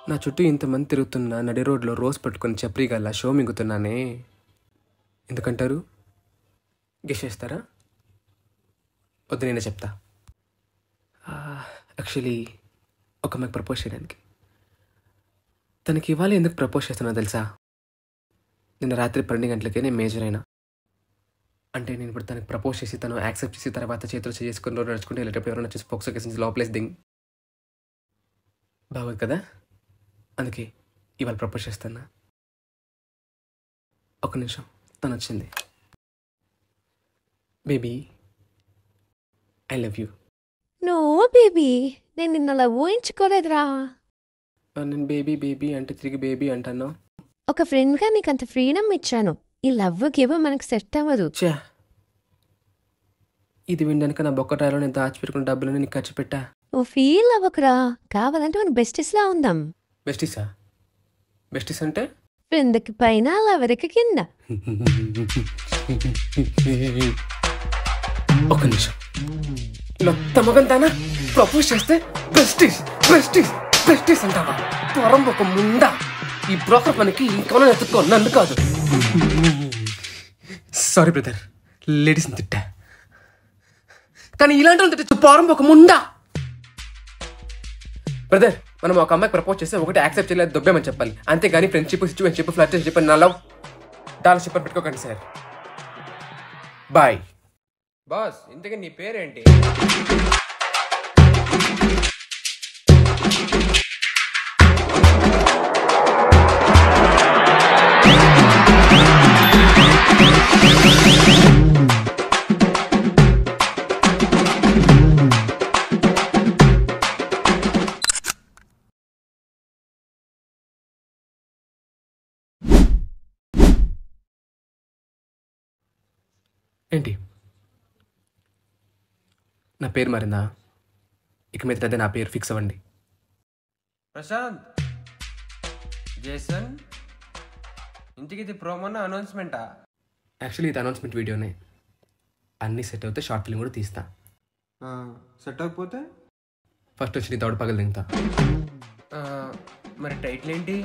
నా చుట్టూ ఇంతమంది తిరుగుతున్నా నడి రోడ్లో రోజు పట్టుకొని చప్రీగల్లా షో మింగుతున్నానే. ఎందుకంటారు? గెస్ చేస్తారా? వద్దు, నేనే చెప్తా. యాక్చువల్లీ ఒక అమ్మాయికి ప్రపోజ్ చేయడానికి. తనకి ఇవాళ ఎందుకు ప్రపోజ్ చేస్తున్నా తెలుసా? నిన్న రాత్రి 12 గంటలకే నేను మేజర్ అయినా. అంటే నేను ఇప్పుడు తనకి ప్రపోజ్ చేసి తను యాక్సెప్ట్ చేసి తర్వాత చేతులు చేసుకుని రోడ్డు నడుచుకుంటూ వెళ్ళేటప్పుడు ఎవరైనా వచ్చేసి పోక్సో కేసు లోపలేసి దింగ్ బాగోదు కదా. అందుకే ఇవాళ ప్రపోజ్ చేస్తున్నా. ఒక నిమిషం, తను వచ్చింది. Baby, I love you. No baby, నేను నిన్నలా ఊహించుకోలేదురా. నేను బేబీ బేబీ అంటే తిరిగి బేబీ అంటాను. ఒక ఫ్రెండ్గా నీకు అంత ఫ్రీడమ్ ఇచ్చాను. ఈ లవ్ గివ్ మనకు సెట్ అవ్వదు. చా, ఇది వినడానికి నా బొక్క టైలో నేను దాచిపెట్టుకున్న డబ్బులని నీకు ఖర్చు పెట్టా. ఓ ఫీల్ అవ్వకురా. కావాలంటే మన బెస్టిస్లా ఉందాం. బెస్టీసా? బెస్టీస్ అంటే ఫ్రెండ్కి పైన లవరికి కింద. ఒక నిమిషం, ఇలా తమగంతానా ప్రపోజ్ చేస్తే బెస్టీస్ బెస్టీస్ బెస్టీస్ అంటావా? త్వరం ఒక ముందా. ఈ బ్రోకర్ పనికి ఇంకొన ఎత్తుకో, నన్ను కాదు. సారీ బ్రదర్, లేడీస్ని తిట్టా. కానీ ఇలాంటి వాళ్ళు తిట్టచ్చు. పోరం ఒక ముందా. బ్రదర్, మనం ఒక అమ్మాయికి ప్రపోజ్ చేస్తే ఒకటి యాక్సెప్ట్ చేయలేదు దొబ్బేమని చెప్పాలి, అంతేగాని ఫ్రెండ్షిప్ సిచ్యువేషన్షిప్ ఫ్లర్టర్షిప్ నా లవ్ డాలర్షిప్ అని పెట్టుకోకండి సార్. బాయ్. బాస్, ఇంతకీ నీ పేరేంటి? ఏంటి, నా పేరు మారిందా? ఇక మీద అదే నా పేరు ఫిక్స్ అవ్వండి. ప్రశాంత్, జేసన్, ఇంటికి ఇది ప్రోమోనా అనౌన్స్మెంటా? యాక్చువల్లీ ఇది అనౌన్స్మెంట్ వీడియోనే. అన్నీ సెట్ అవుతే షార్ట్ ఫిల్మ్ కూడా తీస్తా. సెట్ అవ్వకపోతే ఫస్ట్ వచ్చి నీ దౌడ పగలు దింగుతా. మరి టైటిల్ ఏంటి?